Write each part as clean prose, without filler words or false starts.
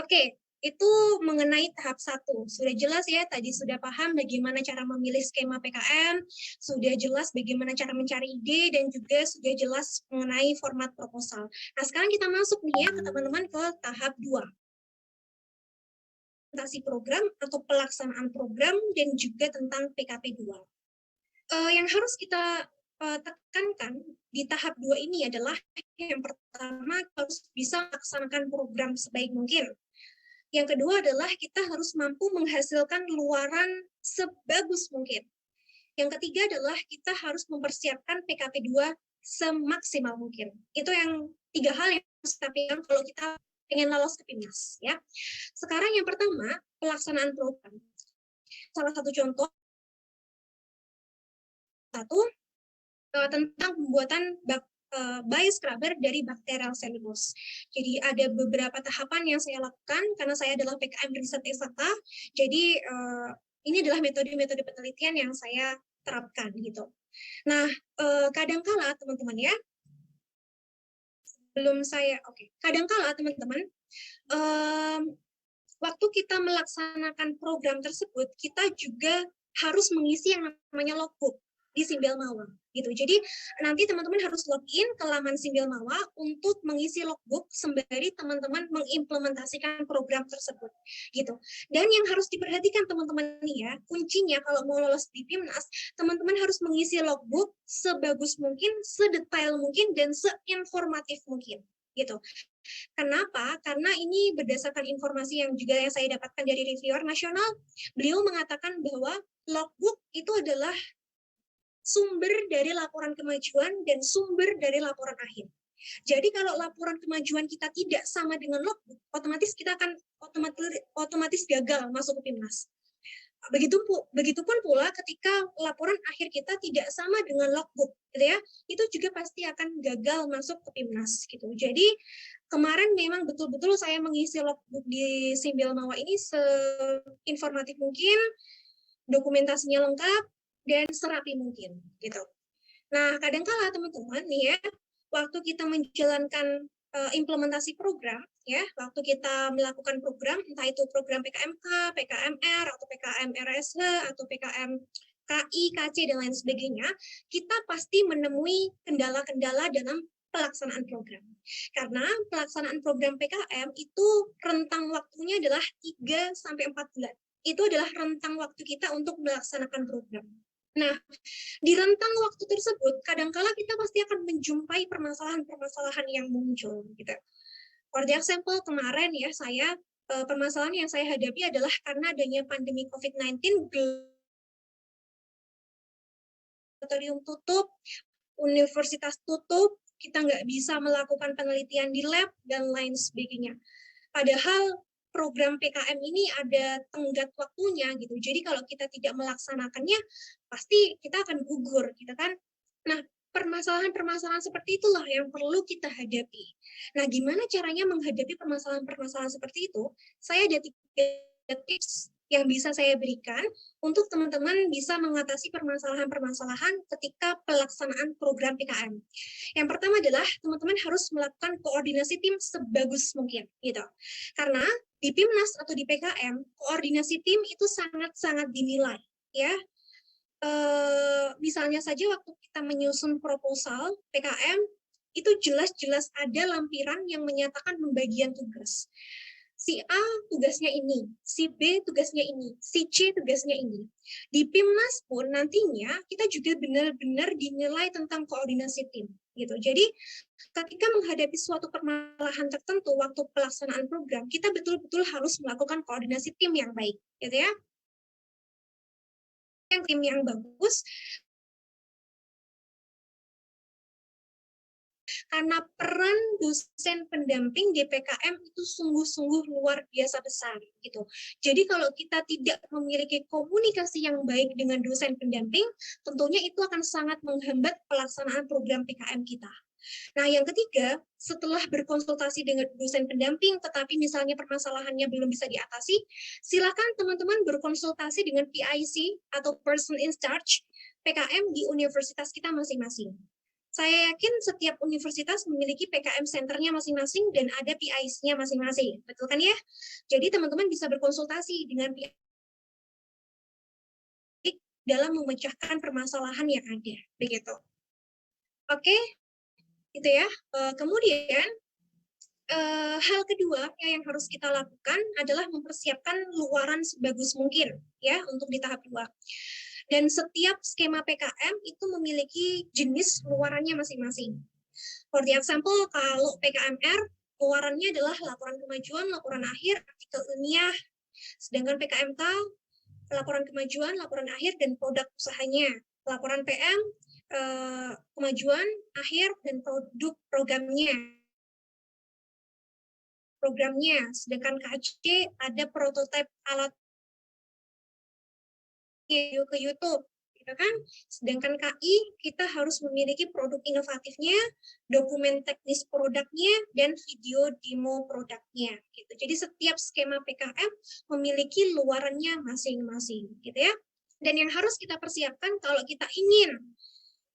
Oke, itu mengenai tahap 1. Sudah jelas ya, tadi sudah paham bagaimana cara memilih skema PKM, sudah jelas bagaimana cara mencari ide, dan juga sudah jelas mengenai format proposal. Nah, sekarang kita masuk nih ya ke teman-teman ke tahap 2. Presentasi program atau pelaksanaan program dan juga tentang PKP 2. Yang harus kita tekankan di tahap 2 ini adalah yang pertama harus bisa melaksanakan program sebaik mungkin. Yang kedua adalah kita harus mampu menghasilkan luaran sebagus mungkin. Yang ketiga adalah kita harus mempersiapkan PKP 2 semaksimal mungkin. Itu yang 3 hal yang harus kita pegang kalau kita ingin lolos ke PIMNAS. Ya. Sekarang yang pertama, pelaksanaan program. Salah satu contoh tentang pembuatan bioscrubber dari bacterial cellulose. Jadi ada beberapa tahapan yang saya lakukan karena saya adalah PKM riset eksakta. Jadi ini adalah metode-metode penelitian yang saya terapkan gitu. Nah, kadangkala teman-teman ya, kadangkala teman-teman, waktu kita melaksanakan program tersebut, kita juga harus mengisi yang namanya logbook di Simbel Mawa gitu. Jadi nanti teman-teman harus login ke laman Simbel Mawa untuk mengisi logbook sembari teman-teman mengimplementasikan program tersebut gitu. Dan yang harus diperhatikan teman-teman nih ya, kuncinya kalau mau lolos di PIMNAS, teman-teman harus mengisi logbook sebagus mungkin, sedetail mungkin, dan seinformatif mungkin gitu. Kenapa? Karena ini berdasarkan informasi yang juga yang saya dapatkan dari reviewer nasional, beliau mengatakan bahwa logbook itu adalah sumber dari laporan kemajuan dan sumber dari laporan akhir. Jadi kalau laporan kemajuan kita tidak sama dengan logbook, otomatis kita akan otomatis gagal masuk ke PIMNAS. Begitupun pula ketika laporan akhir kita tidak sama dengan logbook, gitu ya, itu juga pasti akan gagal masuk ke PIMNAS gitu. Jadi kemarin memang betul-betul saya mengisi logbook di Simbel Mawa ini seinformatif mungkin, dokumentasinya lengkap, dan serapi mungkin gitu. Nah, kadangkala teman-teman nih ya, waktu kita menjalankan implementasi program, ya, waktu kita melakukan program, entah itu program PKMK, PKMR, atau PKM RSH, atau PKM KI, KC, dan lain sebagainya, kita pasti menemui kendala-kendala dalam pelaksanaan program. Karena pelaksanaan program PKM itu rentang waktunya adalah 3-4 bulan. Itu adalah rentang waktu kita untuk melaksanakan program. Nah, di rentang waktu tersebut, kadangkala kita pasti akan menjumpai permasalahan-permasalahan yang muncul. Gitu. For example, kemarin ya saya permasalahan yang saya hadapi adalah karena adanya pandemi COVID-19, laboratorium tutup, universitas tutup, kita nggak bisa melakukan penelitian di lab, dan lain sebagainya. Padahal program PKM ini ada tenggat waktunya gitu. Jadi kalau kita tidak melaksanakannya, pasti kita akan gugur gitu kan. Nah, permasalahan-permasalahan seperti itulah yang perlu kita hadapi. Nah, gimana caranya menghadapi permasalahan-permasalahan seperti itu? Saya ada 3 tips yang bisa saya berikan untuk teman-teman bisa mengatasi permasalahan-permasalahan ketika pelaksanaan program PKM. Yang pertama adalah teman-teman harus melakukan koordinasi tim sebagus mungkin gitu. Karena di PIMNAS atau di PKM, koordinasi tim itu sangat-sangat dinilai ya. Misalnya saja waktu kita menyusun proposal PKM, itu jelas-jelas ada lampiran yang menyatakan pembagian tugas. Si A tugasnya ini, si B tugasnya ini, si C tugasnya ini. Di PIMNAS pun nantinya kita juga benar-benar dinilai tentang koordinasi tim. Gitu. Jadi ketika menghadapi suatu permasalahan tertentu waktu pelaksanaan program, kita betul-betul harus melakukan koordinasi tim yang baik. Gitu ya. Yang tim yang bagus, karena peran dosen pendamping di PKM itu sungguh-sungguh luar biasa besar gitu. Jadi kalau kita tidak memiliki komunikasi yang baik dengan dosen pendamping, tentunya itu akan sangat menghambat pelaksanaan program PKM kita. Nah, yang ketiga, setelah berkonsultasi dengan dosen pendamping, tetapi misalnya permasalahannya belum bisa diatasi, silakan teman-teman berkonsultasi dengan PIC atau Person in Charge PKM di universitas kita masing-masing. Saya yakin setiap universitas memiliki PKM Center-nya masing-masing dan ada PIs-nya masing-masing. Betul kan ya? Jadi teman-teman bisa berkonsultasi dengan PI dalam memecahkan permasalahan yang ada. Begitu. Oke, itu ya. Kemudian, hal kedua yang harus kita lakukan adalah mempersiapkan luaran sebagus mungkin ya untuk di tahap 2. Dan setiap skema PKM itu memiliki jenis luarannya masing-masing. For the example, kalau PKMR, luarannya adalah laporan kemajuan, laporan akhir, artikel ilmiah. Sedangkan PKMK, laporan kemajuan, laporan akhir, dan produk usahanya. Laporan PM, kemajuan, akhir, dan produk programnya. Sedangkan KC ada prototipe alat video ke YouTube, gitu kan? Sedangkan KI kita harus memiliki produk inovatifnya, dokumen teknis produknya, dan video demo produknya. Gitu. Jadi setiap skema PKM memiliki luarannya masing-masing, gitu ya. Dan yang harus kita persiapkan kalau kita ingin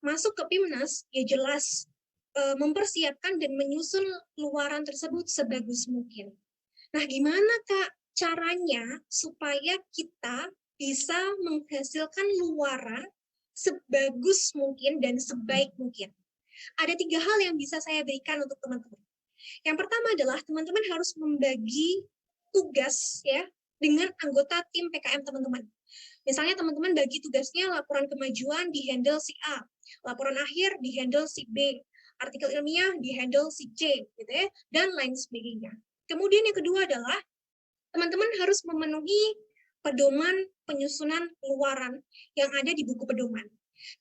masuk ke PIMNAS, ya jelas mempersiapkan dan menyusun luaran tersebut sebagus mungkin. Nah, gimana Kak caranya supaya kita bisa menghasilkan luaran sebagus mungkin dan sebaik mungkin? Ada 3 hal yang bisa saya berikan untuk teman-teman. Yang pertama adalah teman-teman harus membagi tugas ya dengan anggota tim PKM teman-teman. Misalnya teman-teman bagi tugasnya laporan kemajuan di handle si A, laporan akhir di handle si B, artikel ilmiah di handle si C, gitu ya, dan lain sebagainya. Kemudian yang kedua adalah teman-teman harus memenuhi pedoman penyusunan luaran yang ada di buku pedoman.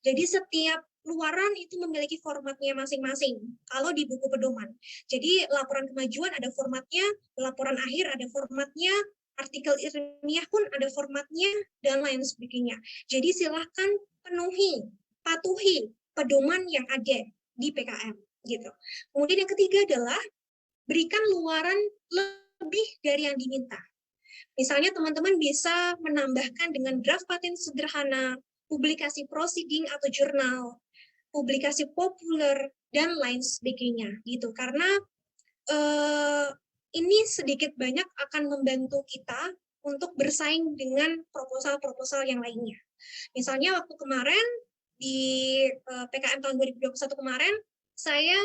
Jadi setiap luaran itu memiliki formatnya masing-masing kalau di buku pedoman. Jadi laporan kemajuan ada formatnya, laporan akhir ada formatnya, artikel ilmiah pun ada formatnya, dan lain sebagainya. Jadi silahkan patuhi pedoman yang ada di PKM. Gitu. Kemudian yang ketiga adalah berikan luaran lebih dari yang diminta. Misalnya teman-teman bisa menambahkan dengan draft paten sederhana, publikasi proceeding atau jurnal, publikasi populer, dan lain sebagainya. Gitu. Karena ini sedikit banyak akan membantu kita untuk bersaing dengan proposal-proposal yang lainnya. Misalnya waktu kemarin di PKM tahun 2021 kemarin, saya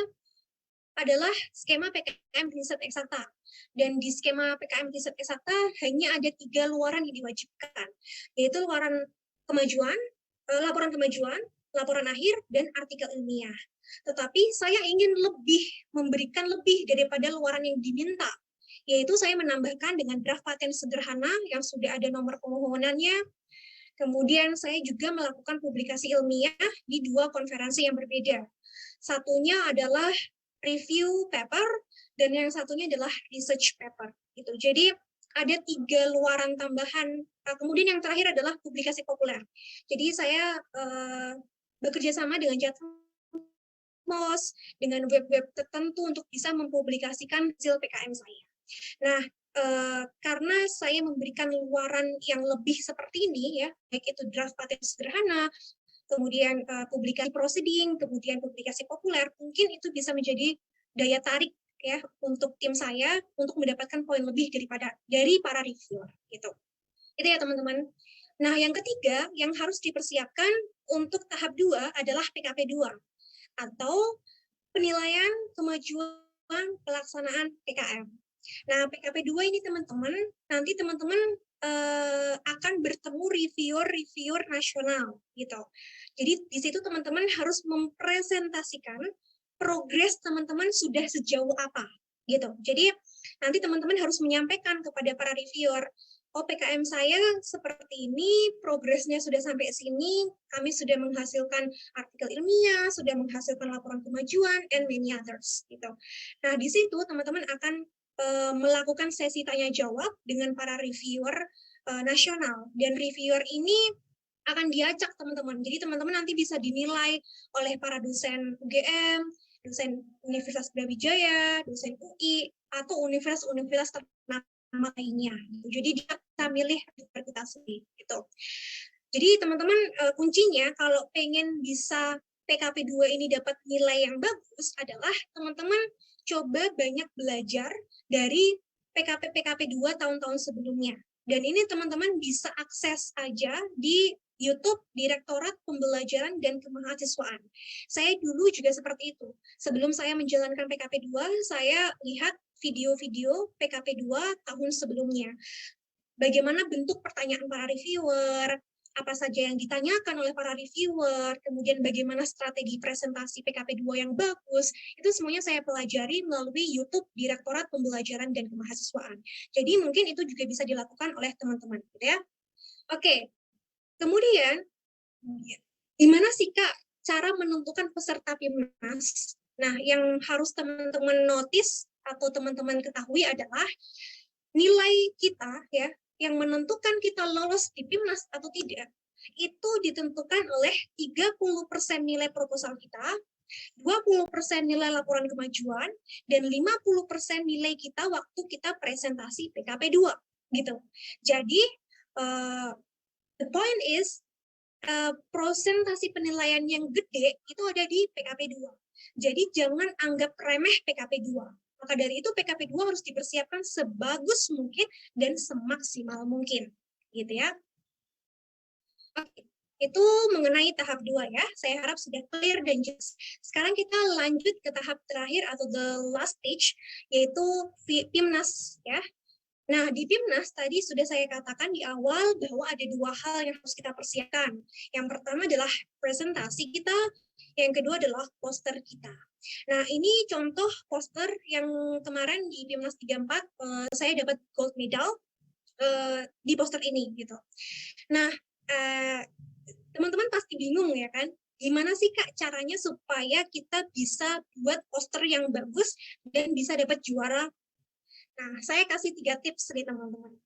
adalah skema PKM riset eksakta. Dan di skema PKM riset eksakta hanya ada 3 luaran yang diwajibkan, yaitu luaran kemajuan, laporan kemajuan, laporan akhir, dan artikel ilmiah. Tetapi saya ingin memberikan lebih daripada luaran yang diminta, yaitu saya menambahkan dengan draft paten sederhana yang sudah ada nomor permohonannya. Kemudian saya juga melakukan publikasi ilmiah di 2 konferensi yang berbeda. Satunya adalah review paper, dan yang satunya adalah research paper. Gitu. Jadi ada 3 luaran tambahan. Kemudian yang terakhir adalah publikasi populer. Jadi saya bekerja sama dengan Jatmos, dengan web-web tertentu untuk bisa mempublikasikan hasil PKM saya. Nah, karena saya memberikan luaran yang lebih seperti ini, ya, baik itu draft paten sederhana, kemudian publikasi proceeding, kemudian publikasi populer, mungkin itu bisa menjadi daya tarik ya untuk tim saya untuk mendapatkan poin lebih dari para reviewer gitu. Itu ya teman-teman. Nah, yang ketiga yang harus dipersiapkan untuk tahap 2 adalah PKP 2 atau penilaian kemajuan pelaksanaan PKM. Nah, PKP 2 ini teman-teman, nanti teman-teman akan bertemu reviewer nasional gitu. Jadi di situ teman-teman harus mempresentasikan progres teman-teman sudah sejauh apa gitu. Jadi nanti teman-teman harus menyampaikan kepada para reviewer, oh PKM saya seperti ini, progresnya sudah sampai sini, kami sudah menghasilkan artikel ilmiah, sudah menghasilkan laporan kemajuan, and many others gitu. Nah di situ teman-teman akan melakukan sesi tanya jawab dengan para reviewer nasional, dan reviewer ini akan diacak teman-teman. Jadi teman-teman nanti bisa dinilai oleh para dosen UGM, dosen Universitas Brawijaya, dosen UI, atau universitas-universitas ternama lainnya. Jadi dia bisa milih kita sendiri. Gitu. Jadi teman-teman kuncinya kalau pengen bisa PKP 2 ini dapat nilai yang bagus adalah teman-teman coba banyak belajar dari PKP 2 tahun-tahun sebelumnya. Dan ini teman-teman bisa akses aja di YouTube Direktorat Pembelajaran dan Kemahasiswaan. Saya dulu juga seperti itu. Sebelum saya menjalankan PKP 2, saya lihat video-video PKP 2 tahun sebelumnya. Bagaimana bentuk pertanyaan para reviewer, apa saja yang ditanyakan oleh para reviewer, kemudian bagaimana strategi presentasi PKP 2 yang bagus, itu semuanya saya pelajari melalui YouTube Direktorat Pembelajaran dan Kemahasiswaan. Jadi mungkin itu juga bisa dilakukan oleh teman-teman, gitu ya. Oke, kemudian gimana sih Kak cara menentukan peserta PIMNAS? Nah, yang harus teman-teman notice atau teman-teman ketahui adalah nilai kita ya yang menentukan kita lolos di PIMNAS atau tidak, itu ditentukan oleh 30% nilai proposal kita, 20% nilai laporan kemajuan, dan 50% nilai kita waktu kita presentasi PKP 2. Gitu. Jadi, the point is, presentasi penilaian yang gede itu ada di PKP 2. Jadi, jangan anggap remeh PKP 2. Maka dari itu PKP 2 harus dipersiapkan sebagus mungkin dan semaksimal mungkin, gitu ya. Oke, itu mengenai tahap 2 ya. Saya harap sudah clear dan jelas. Sekarang kita lanjut ke tahap terakhir atau the last stage, yaitu PIMNAS ya. Nah, di PIMNAS tadi sudah saya katakan di awal bahwa ada 2 hal yang harus kita persiapkan. Yang pertama adalah presentasi kita, yang kedua adalah poster kita. Nah, ini contoh poster yang kemarin di PIMNAS 34 saya dapat gold medal di poster ini gitu. Nah, teman-teman pasti bingung ya kan? Gimana sih Kak caranya supaya kita bisa buat poster yang bagus dan bisa dapat juara? Nah, saya kasih 3 tips nih teman-teman.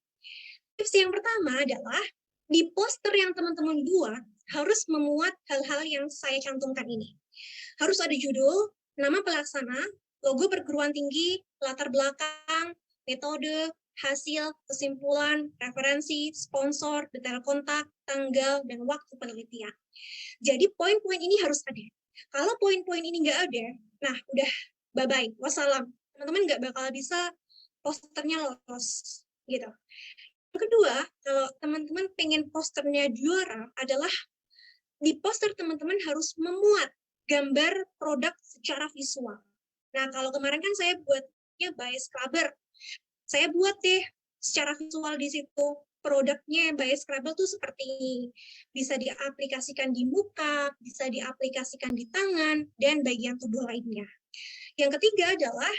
Tips yang pertama adalah di poster yang teman-teman buat harus memuat hal-hal yang saya cantumkan ini. Harus ada judul, nama pelaksana, logo perguruan tinggi, latar belakang, metode, hasil, kesimpulan, referensi, sponsor, detail kontak, tanggal, dan waktu penelitian. Jadi poin-poin ini harus ada. Kalau poin-poin ini nggak ada, nah udah bye-bye, wassalam. Teman-teman nggak bakal bisa posternya lolos, gitu. Yang kedua, kalau teman-teman pengen posternya juara adalah di poster teman-teman harus memuat gambar produk secara visual. Nah, kalau kemarin kan saya buatnya by Scrubber. Saya buat deh secara visual di situ. Produknya by Scrubber tuh seperti ini. Bisa diaplikasikan di muka, bisa diaplikasikan di tangan, dan bagian tubuh lainnya. Yang ketiga adalah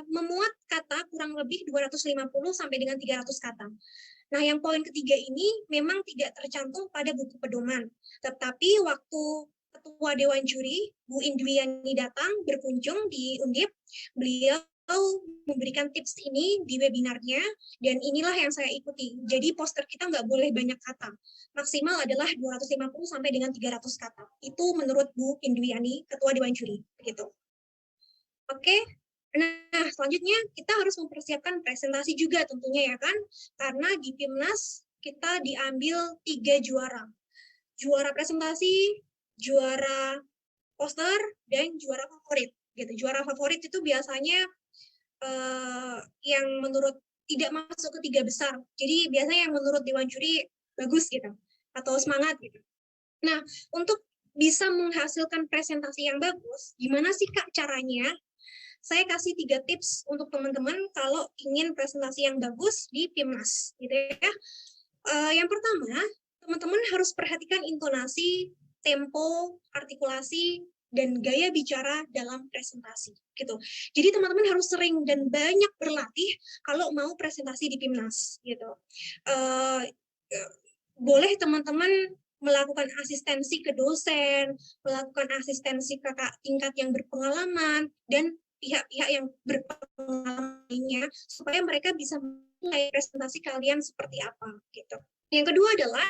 memuat kata kurang lebih 250 sampai dengan 300 kata. Nah, yang poin ketiga ini memang tidak tercantum pada buku pedoman. Tetapi waktu Ketua Dewan Juri, Bu Indriani datang berkunjung di Undip, beliau memberikan tips ini di webinarnya, dan inilah yang saya ikuti. Jadi poster kita nggak boleh banyak kata. Maksimal adalah 250 sampai dengan 300 kata. Itu menurut Bu Indriani, Ketua Dewan Juri. Begitu. Oke. Nah, selanjutnya kita harus mempersiapkan presentasi juga tentunya ya kan, karena di PIMNAS kita diambil 3 juara. Juara presentasi, juara poster, dan juara favorit. Gitu. Juara favorit itu biasanya yang menurut tidak masuk ke 3 besar. Jadi biasanya yang menurut Dewan Juri bagus gitu, atau semangat gitu. Nah, untuk bisa menghasilkan presentasi yang bagus, gimana sih Kak caranya? Saya kasih 3 tips untuk teman-teman kalau ingin presentasi yang bagus di PIMNAS, gitu ya. Yang pertama, teman-teman harus perhatikan intonasi, tempo, artikulasi, dan gaya bicara dalam presentasi, gitu. Jadi teman-teman harus sering dan banyak berlatih kalau mau presentasi di PIMNAS, gitu. Boleh teman-teman melakukan asistensi ke dosen, melakukan asistensi ke kakak tingkat yang berpengalaman, dan pihak-pihak yang berpengalaman lainnya supaya mereka bisa menilai presentasi kalian seperti apa gitu. Yang kedua adalah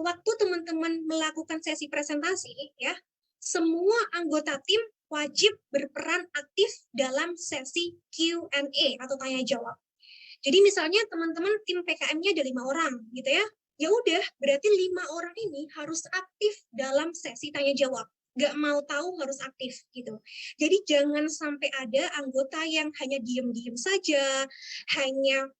waktu teman-teman melakukan sesi presentasi ya, semua anggota tim wajib berperan aktif dalam sesi Q&A atau tanya jawab. Jadi misalnya teman-teman tim PKM-nya ada 5 orang gitu ya. ya udah berarti 5 orang ini harus aktif dalam sesi tanya jawab. Nggak mau tahu harus aktif gitu. Jadi jangan sampai ada anggota yang hanya diem-diem saja, hanya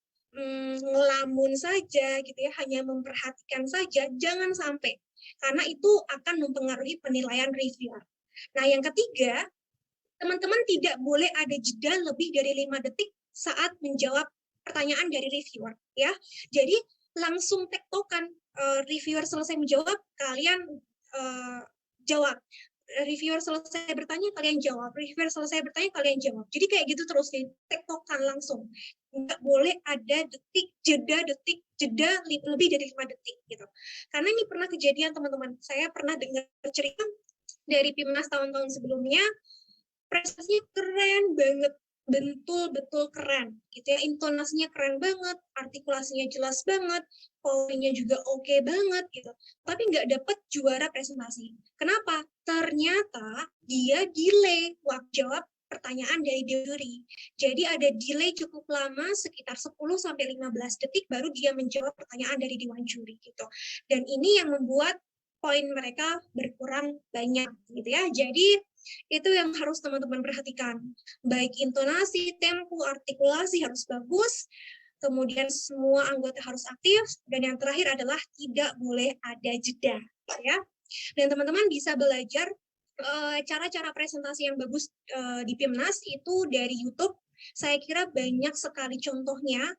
ngelamun saja gitu ya, hanya memperhatikan saja, jangan sampai. Karena itu akan mempengaruhi penilaian reviewer. Nah, yang ketiga, teman-teman tidak boleh ada jeda lebih dari 5 detik saat menjawab pertanyaan dari reviewer ya. Jadi langsung tektokan, reviewer selesai menjawab, kalian jawab. Reviewer selesai bertanya, kalian jawab. Reviewer selesai bertanya, kalian jawab. Jadi kayak gitu terus, tektokan langsung. Nggak boleh ada jeda lebih dari 5 detik gitu. Karena ini pernah kejadian teman-teman. Saya pernah dengar cerita dari PIMNAS tahun-tahun sebelumnya, prestasinya keren banget, betul-betul keren gitu ya, intonasinya keren banget, artikulasinya jelas banget, poinnya juga oke banget gitu, tapi nggak dapet juara presentasi. Kenapa? Ternyata dia delay waktu jawab pertanyaan dari juri. Jadi ada delay cukup lama, sekitar 10-15 detik baru dia menjawab pertanyaan dari dewan juri gitu. Dan ini yang membuat poin mereka berkurang banyak gitu ya. Jadi itu yang harus teman-teman perhatikan. Baik intonasi, tempo, artikulasi harus bagus, kemudian semua anggota harus aktif, dan yang terakhir adalah tidak boleh ada jeda. Ya. Dan teman-teman bisa belajar cara-cara presentasi yang bagus di PIMNAS itu dari YouTube. Saya kira banyak sekali contohnya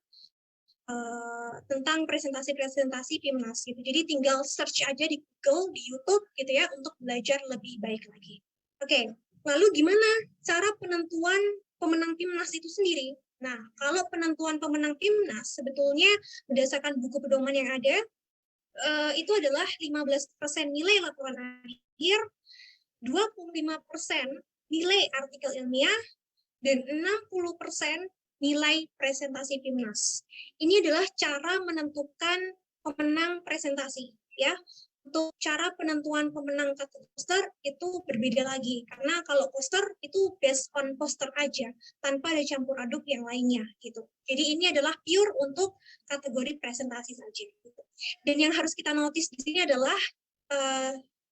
tentang presentasi-presentasi PIMNAS gitu. Jadi tinggal search aja di Google, di YouTube gitu ya, untuk belajar lebih baik lagi. Oke, lalu gimana cara penentuan pemenang PIMNAS itu sendiri? Nah, kalau penentuan pemenang PIMNAS sebetulnya berdasarkan buku pedoman yang ada, itu adalah 15% nilai laporan akhir, 25% nilai artikel ilmiah, dan 60% nilai presentasi PIMNAS. Ini adalah cara menentukan pemenang presentasi ya. Untuk cara penentuan pemenang kategori poster itu berbeda lagi, karena kalau poster itu based on poster aja tanpa ada campur aduk yang lainnya gitu. Jadi ini adalah pure untuk kategori presentasi saja gitu. Dan yang harus kita notice di sini adalah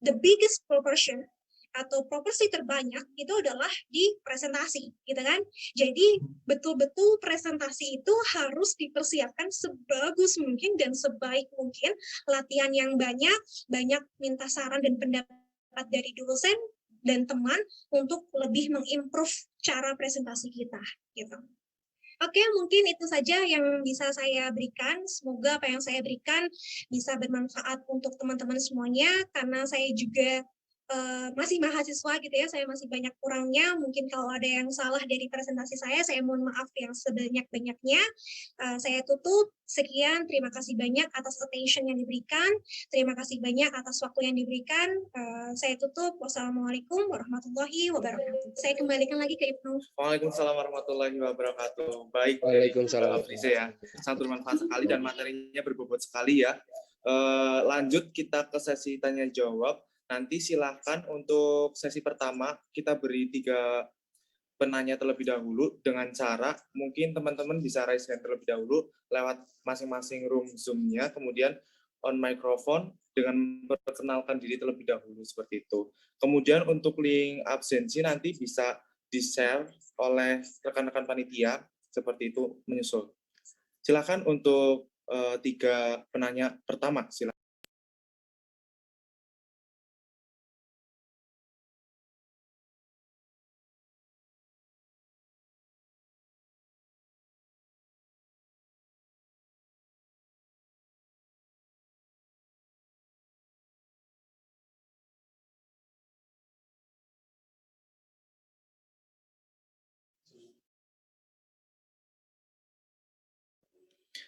the biggest proportion atau proporsi terbanyak itu adalah di presentasi, gitu kan? Jadi betul-betul presentasi itu harus dipersiapkan sebagus mungkin dan sebaik mungkin, latihan yang banyak minta saran dan pendapat dari dosen dan teman untuk lebih mengimprove cara presentasi kita, gitu. Oke, mungkin itu saja yang bisa saya berikan. Semoga apa yang saya berikan bisa bermanfaat untuk teman-teman semuanya, karena saya juga masih mahasiswa gitu ya, saya masih banyak kurangnya. Mungkin kalau ada yang salah dari presentasi saya mohon maaf yang sebanyak-banyaknya. Saya tutup. Sekian, terima kasih banyak atas attention yang diberikan. Terima kasih banyak atas waktu yang diberikan. Saya tutup. Wassalamualaikum warahmatullahi wabarakatuh. Saya kembalikan lagi ke Ibnu. Waalaikumsalam warahmatullahi wabarakatuh. Baik, Waalaikumsalam. Afrize ya. Sangat bermanfaat sekali dan materinya berbobot sekali ya. Lanjut kita ke sesi tanya jawab. Nanti silakan untuk sesi pertama kita beri 3 penanya terlebih dahulu dengan cara mungkin teman-teman bisa raise hand terlebih dahulu lewat masing-masing room Zoom-nya, kemudian on microphone dengan memperkenalkan diri terlebih dahulu seperti itu. Kemudian untuk link absensi nanti bisa di-share oleh rekan-rekan panitia seperti itu menyusul. Silakan untuk 3 penanya pertama, silakan.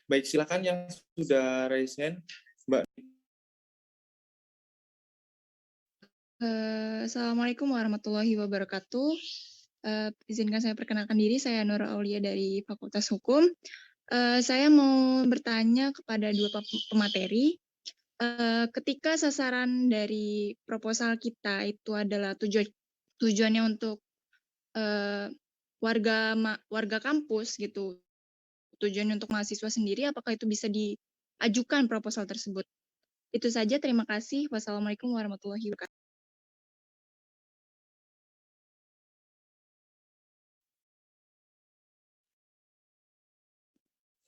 Baik, silakan yang sudah raise hand, Mbak. Assalamualaikum warahmatullahi wabarakatuh. Izinkan saya perkenalkan diri, saya Nura Aulia dari Fakultas Hukum. Saya mau bertanya kepada 2 pemateri. Ketika sasaran dari proposal kita itu adalah tujuannya untuk warga kampus gitu, tujuannya untuk mahasiswa sendiri, apakah itu bisa ajukan proposal tersebut. Itu saja, terima kasih. Wassalamualaikum warahmatullahi wabarakatuh.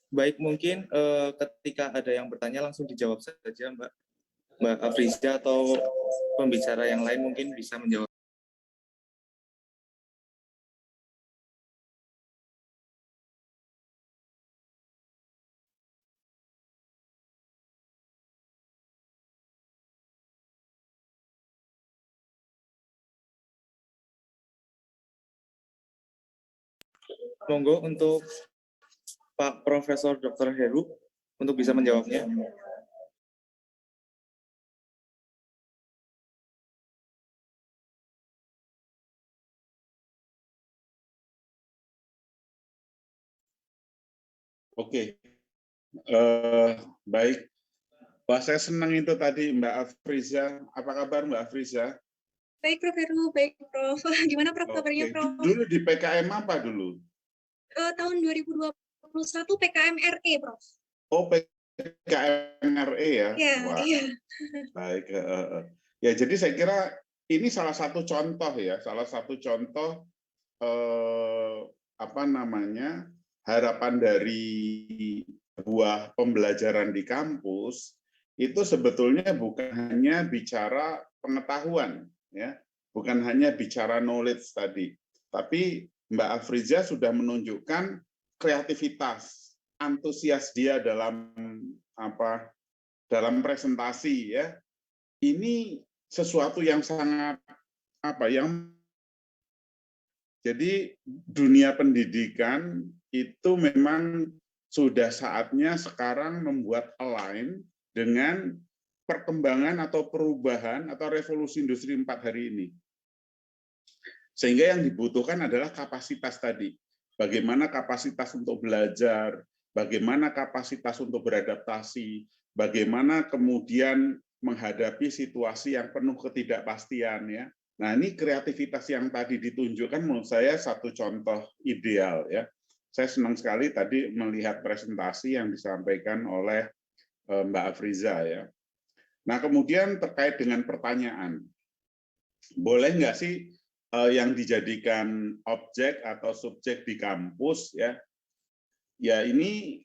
Baik, mungkin ketika ada yang bertanya langsung dijawab saja, Mbak Afrizah, atau pembicara yang lain mungkin bisa menjawab. Monggo untuk Pak Profesor Dr. Heru untuk bisa menjawabnya. Oke, baik. Wah, saya senang itu tadi Mbak Afrizah. Apa kabar Mbak Afrizah? Baik, Prof. Heru. Baik, Prof. Gimana, Prof, kabarnya, Oke, Prof? dulu di PKM apa dulu? Tahun 2021 PKM RE, Prof. Oh, PKM RE ya? Iya, Wah, iya. baik. Ya, jadi saya kira ini salah satu contoh ya, salah satu contoh apa namanya, harapan dari sebuah pembelajaran di kampus itu sebetulnya bukan hanya bicara pengetahuan, ya, bukan hanya bicara knowledge tadi, tapi Mbak Afrizah sudah menunjukkan kreativitas, antusias dia dalam dalam presentasi, ya. Ini sesuatu yang sangat yang jadi dunia pendidikan itu memang sudah saatnya sekarang membuat align dengan perkembangan atau perubahan atau revolusi industri 4 hari ini. Sehingga yang dibutuhkan adalah kapasitas tadi. Bagaimana kapasitas untuk belajar, bagaimana kapasitas untuk beradaptasi, bagaimana kemudian menghadapi situasi yang penuh ketidakpastian, ya. Nah, ini kreativitas yang tadi ditunjukkan menurut saya satu contoh ideal, ya. Saya senang sekali tadi melihat presentasi yang disampaikan oleh Mbak Afrizah, ya. Nah, kemudian terkait dengan pertanyaan, boleh nggak sih yang dijadikan objek atau subjek di kampus, ya? Ya, ini